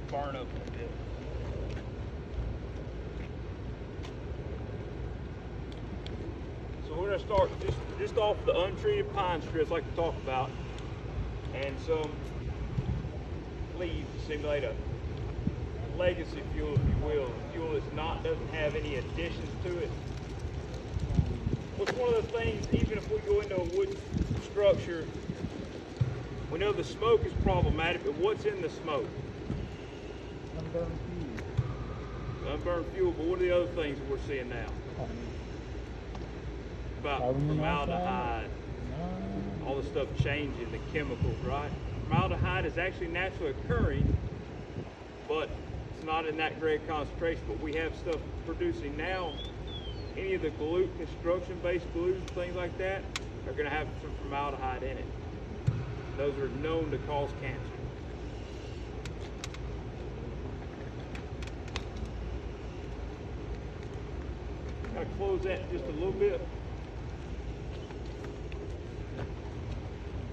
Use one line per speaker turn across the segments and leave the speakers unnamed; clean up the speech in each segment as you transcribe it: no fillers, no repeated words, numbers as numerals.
burn up a bit. So we're gonna start just off the untreated pine strips like we talked about, and some leaves to simulate a legacy fuel, if you will. A fuel doesn't have any additions to it. What's one of the things, even if we go into a wood structure, we know the smoke is problematic, but what's in the smoke?
Unburned fuel.
Unburned fuel, but what are the other things that we're seeing now? About formaldehyde, all the stuff changing, the chemicals, right? Formaldehyde is actually naturally occurring, but it's not in that great concentration. But we have stuff producing now. Any of the glue, construction-based glues, things like that, are going to have some formaldehyde in it. Those are known to cause cancer. Got to close that just a little bit.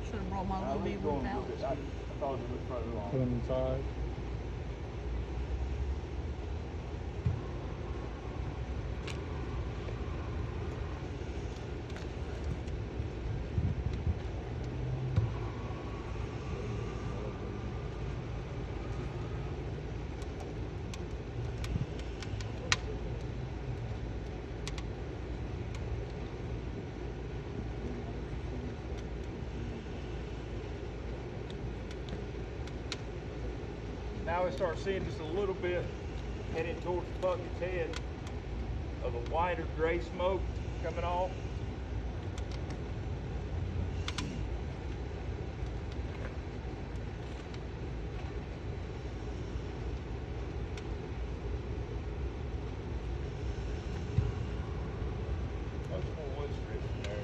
Should have brought my little big one out.
I thought it was probably wrong.
Put them inside.
Now we start seeing just a little bit heading towards the bucket's head of a whiter gray smoke coming off. Much more wood strips in there.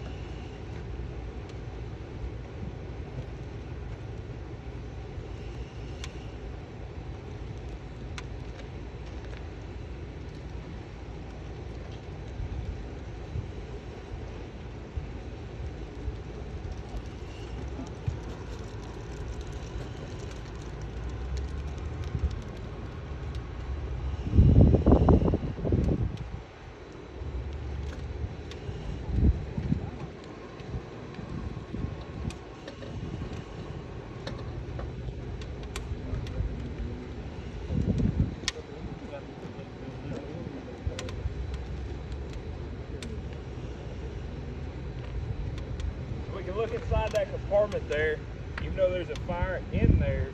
We can look inside that compartment there, even though there's a fire in there,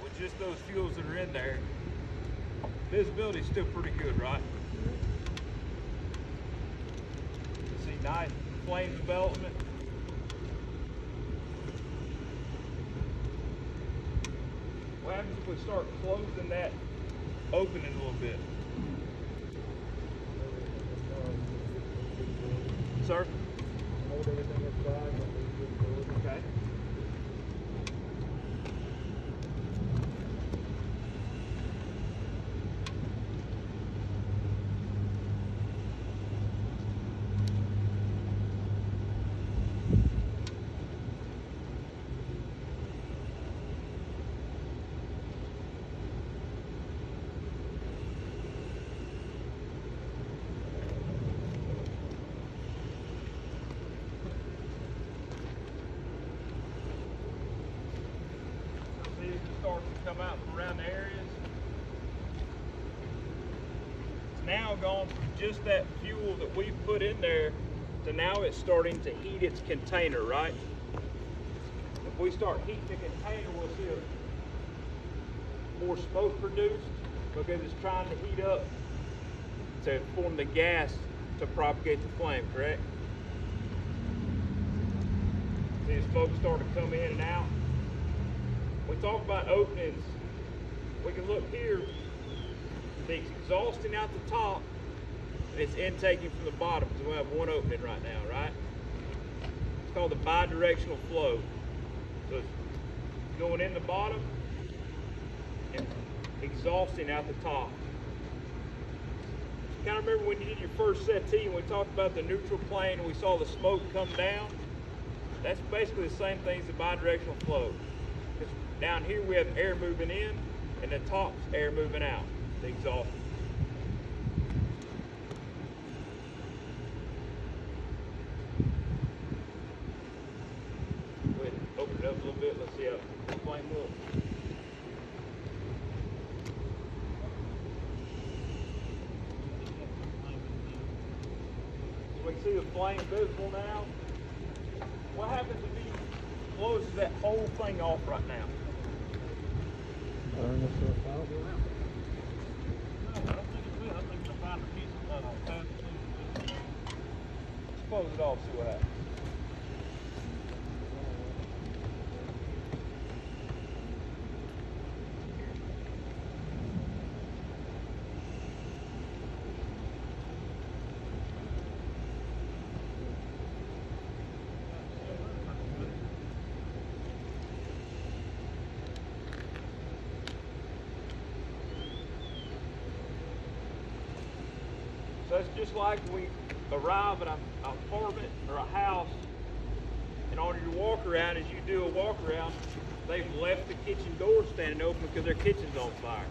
with just those fuels that are in there, visibility is still pretty good, right? You see nice flame development. What happens if we start closing that opening a little bit? Sir?
Hold everything inside.
Okay. See if it starts to come out from around the areas. It's now gone from just that fuel that we put in there to now it's starting to heat its container, right? If we start heating the container, we'll see more smoke produced because it's trying to heat up to form the gas to propagate the flame, correct? See the smoke starting to come in and out. We talk about openings. We can look here. It's exhausting out the top, and it's intaking from the bottom because we have one opening right now, right? It's called the bidirectional flow. So it's going in the bottom and exhausting out the top. Kind of remember when you did your first settee and we talked about the neutral plane and we saw the smoke come down? That's basically the same thing as the bidirectional flow. Because down here we have air moving in, and the top's air moving out, the exhaust. Go ahead and open it up a little bit. Let's see how the flame looks. So we can see the flame visible now. What happens if he closes that whole thing off right now?
Burn itself out.
Let's close it off, see what happens. So it's just like we arrive at an apartment or a house, and on your walk around, as you do a walk around, they've left the kitchen door standing open because their kitchen's on fire.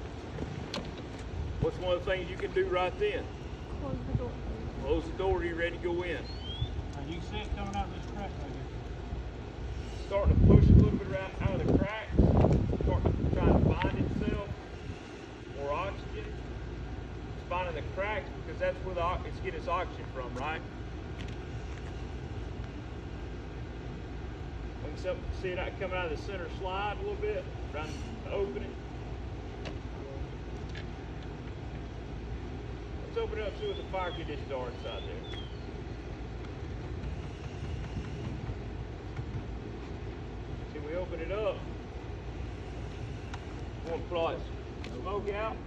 What's one of the things you can do right then?
Close the door.
Close the door, you're ready to go in.
You see it coming out of this crack right here.
Starting to push a little bit out of the cracks, starting to try to find itself, more oxygen. It's finding the cracks because that's where it's getting its oxygen from, right? We can see it coming out of the center slide a little bit, around the opening. Let's open it up and see what the fire conditions are inside there. See, we open it up. We want to put all that smoke out.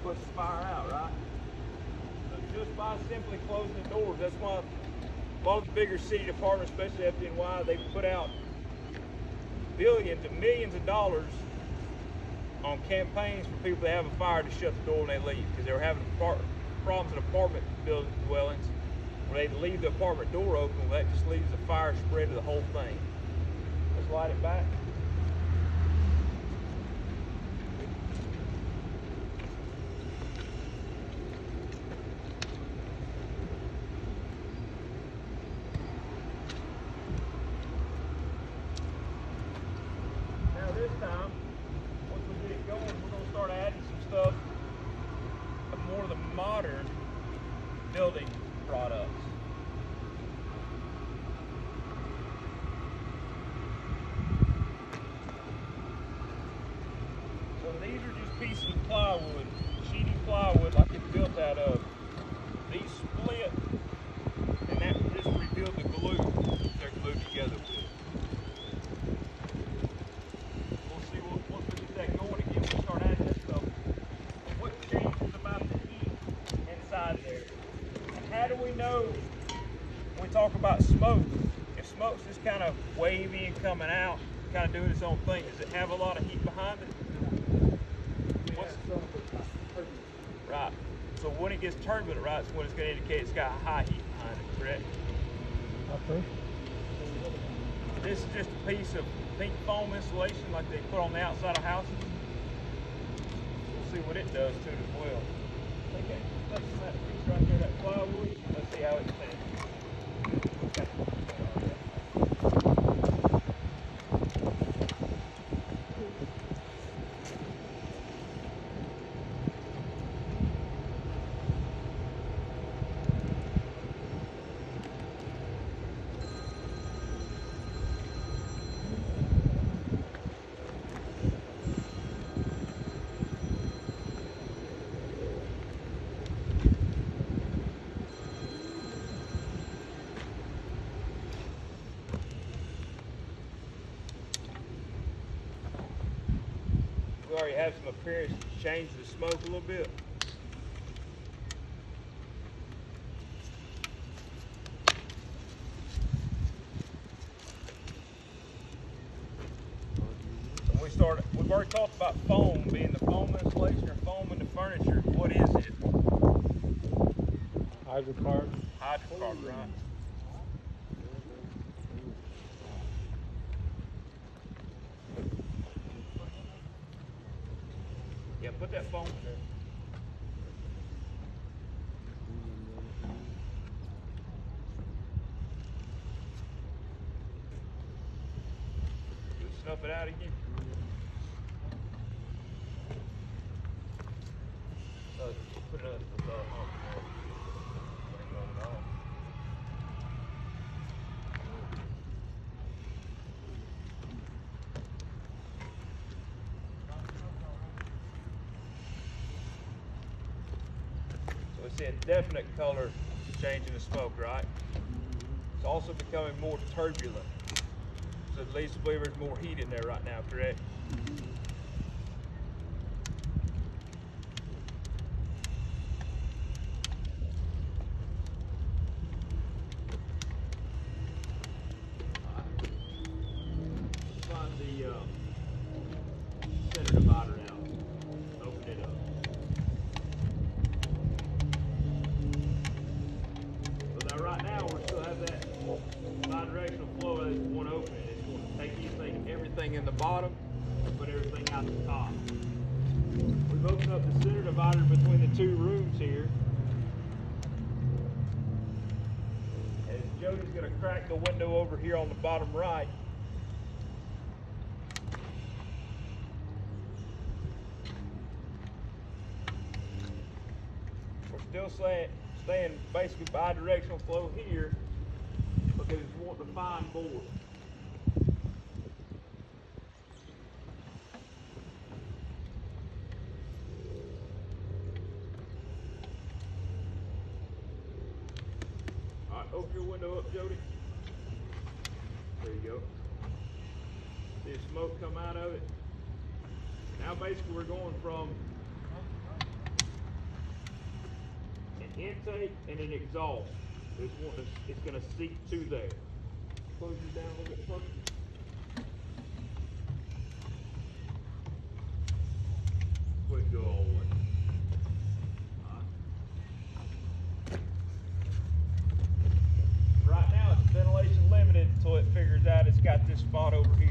Push the fire out, right? So just by simply closing the doors, that's why a lot of the bigger city departments, especially FDNY, they put out billions and millions of dollars on campaigns for people that have a fire to shut the door when they leave, because they were having problems in apartment building dwellings where they leave the apartment door open. Well, that just leaves the fire spread to the whole thing. Let's light it back. This time, once we get it going, we're going to start adding some stuff of more of the modern building products. So these are just pieces of plywood, sheeting plywood like it's built out of. These split, and that just revealed the glue they're glued together with. How do we know when we talk about smoke? If smoke's just kind of wavy and coming out, kind of doing its own thing, does it have a lot of heat behind it? Right. So when it gets turbulent, right, it's when it's going to indicate it's got high heat behind it, correct?
Okay.
This is just a piece of pink foam insulation like they put on the outside of houses. We'll see what it does to it as well. Okay, that's that piece right there, that plywood. Let's see how it stands. We already have some appearance to change the smoke a little bit. We've already talked about foam being the foam insulation or foam in the furniture. What is it?
Hydrocarbon.
Hydrocarbon, right? phone? Just snuff it out again. Put it up the So it's seeing definite color change in the smoke, right? It's also becoming more turbulent. So it leads to believe there's more heat in there right now, correct? Find the center divider out. Open it up. So now right now we still have that bi-directional flow as one opening. It's going to take everything in the bottom and put everything out the top. We've opened up the center divider between the two rooms here. As Jody's going to crack the window over here on the bottom right. We're still staying basically bi-directional flow here because it's wanting to find board. All right, open your window up, Jody. There you go. See the smoke come out of it. Now basically we're going from an intake and an exhaust. It's going to seep to there. Close you down a little bit further. Quick go all the way. Right now it's ventilation limited until it figures out it's got this spot over here.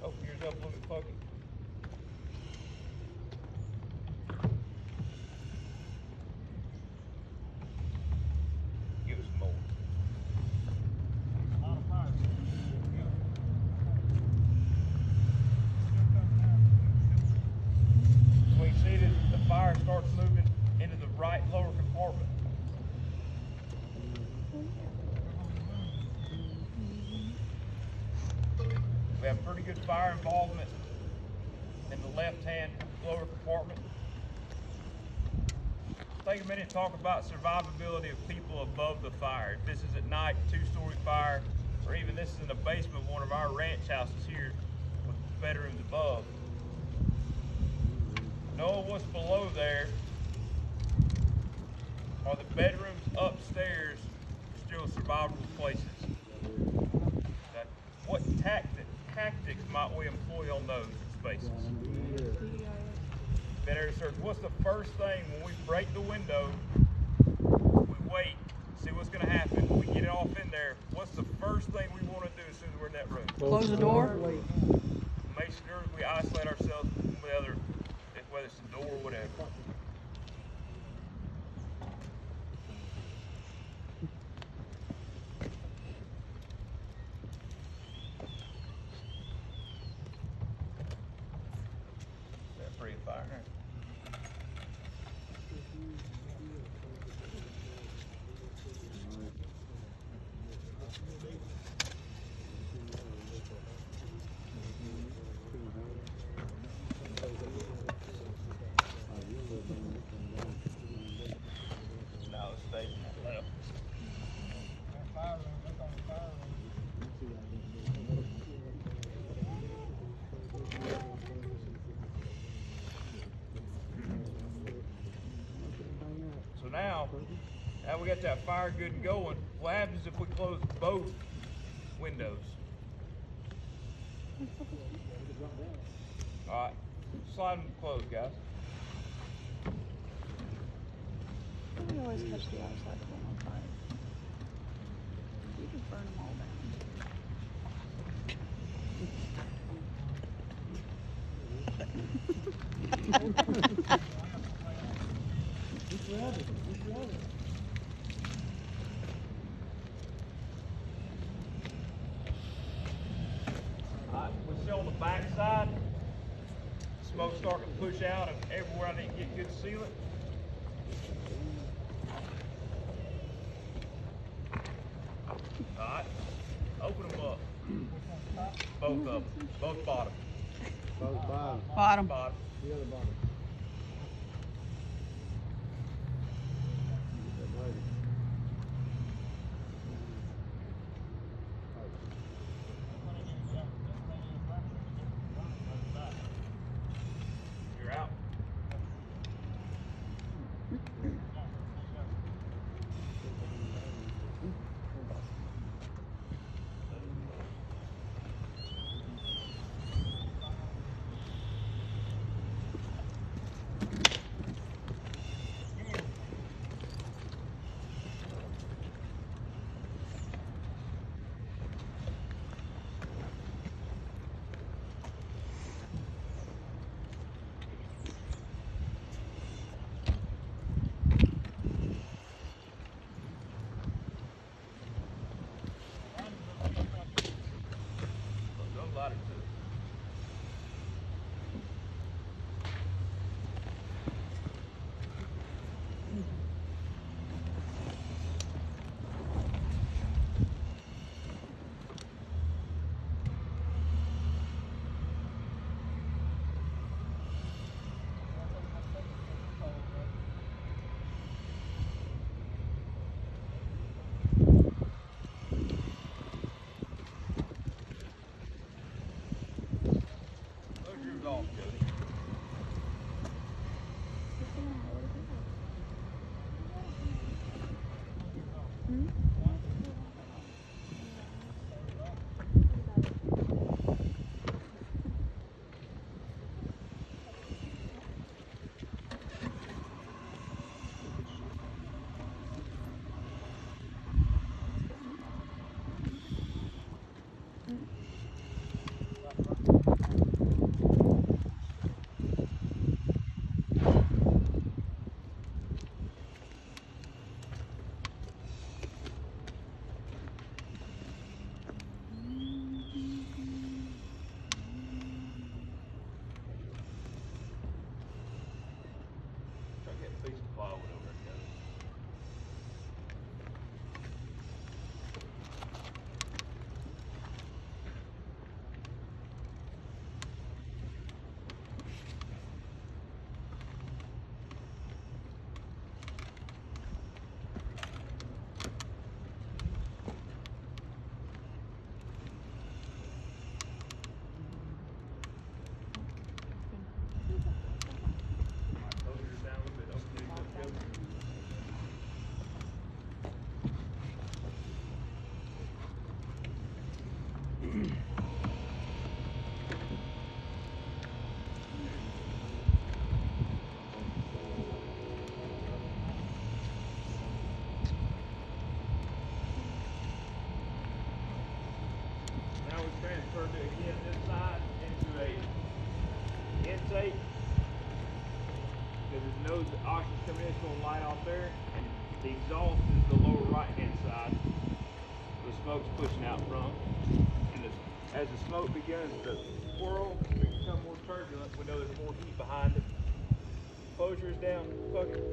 Open yours up a little bit, Pokey. Give us more. So we can see that the fire starts moving into the right lower compartment. We have pretty good fire involvement in the left-hand lower compartment. Take a minute to talk about survivability of people above the fire. If this is at night, two-story fire, or even this is in the basement of one of our ranch houses here with bedrooms above. Know what's below there are the bedrooms upstairs still survivable places. Okay. What tactics might we employ on those spaces? Better search. What's the first thing when we break the window? We wait, see what's going to happen. We get it off in there. What's the first thing we want to do as soon as we're in that room?
Close the door.
Make sure we isolate ourselves from the other, whether it's the door or whatever. That pretty fire. Now it's facing that left. So now we got that fire good and going. What happens if we close both windows? All right, slide them closed, guys.
We always catch the outside one on fire. just burn them all down.
Alright, we see on the back side, smoke's starting to push out and everywhere I need to get good sealant. Alright, open them up. Both of them, both bottom.
Both bottom.
Bottom.
Bottom.
The other bottom.
You're out. Don't light it too. Close yours off, Jody. Try to get a piece of plywood over there, Jody. Close yours down a little bit. Open yours up, Jody. Now we transferred it again this side into a intake. Because there's no oxygen coming in, it's going to light off there. And the exhaust is the lower right hand side. The smoke's pushing out from. And as the smoke begins to swirl, become more turbulent, we know there's more heat behind it. Close yours down, fuck it.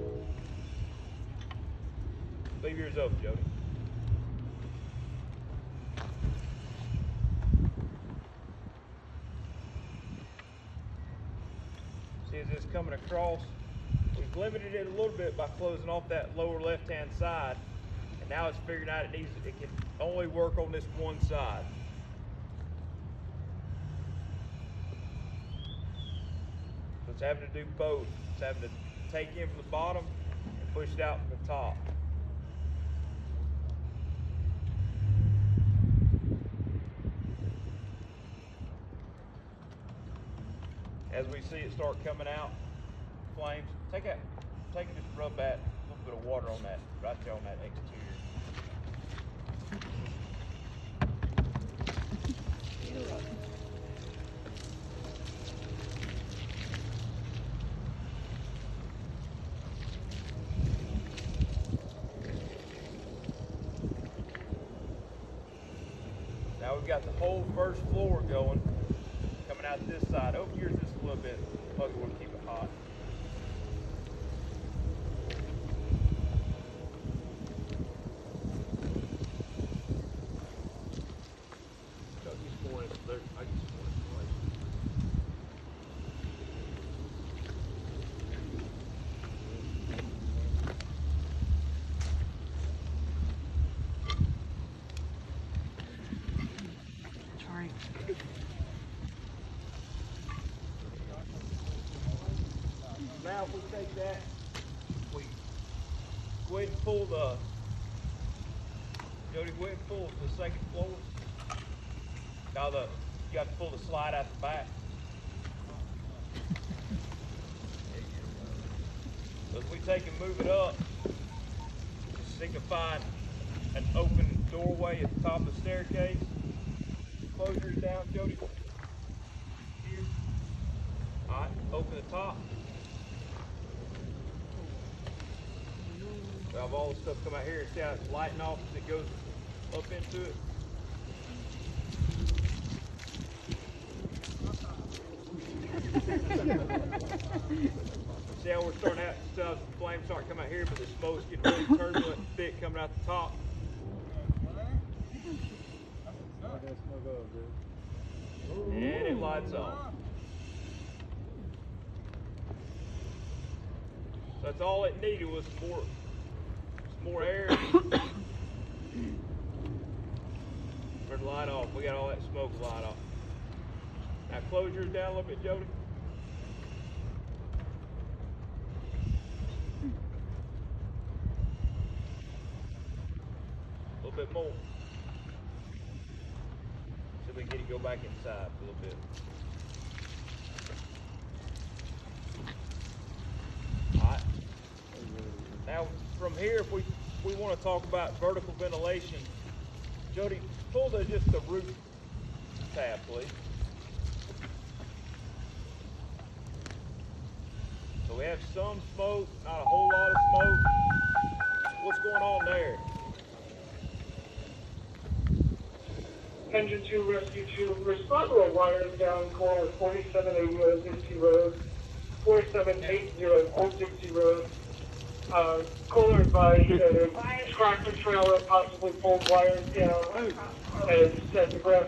Leave yours open, Jody. See, as it's coming across, we've limited it a little bit by closing off that lower left-hand side, and now it's figuring out it can only work on this one side. So it's having to do both. It's having to take in from the bottom and push it out from the top. As we see it start coming out, flames, take it, just rub that, a little bit of water on that, right there on that exterior. Now we've got the whole first floor going, coming out this side. Over here's just a little bit ugly, we'll keep it hot. So he's pouring it there. I can just pour it away.
Sorry.
Now if we take that, we go ahead and pull the, Jody, go ahead and pull the second floor. Now you got to pull the slide out the back. So as we take and move it up, signifying an open doorway at the top of the staircase. Closures down, Jody. Here. All right, open the top. We have all the stuff come out here. See how it's lighting off as it goes up into it. See how we're starting out, the flames start coming out here, but the smoke's getting really turbulent and thick coming out the top.
Let that smoke up, dude.
And it lights off. So that's all it needed was some more air for the light off. We got all that smoke light off. Now close yours down a little bit, Jody. A little bit more. So we can get it go back inside a little bit. Alright. Now from here, if we want to talk about vertical ventilation, Jody, pull just the roof tab, please. So we have some smoke, not a whole lot of smoke. What's going on there?
Engine 2, Rescue 2, respond to a wire down corner 4780 Dixie Road, 4780 Old Dixie Road. Caller advised that a tractor trailer possibly pulled wires down and set the grass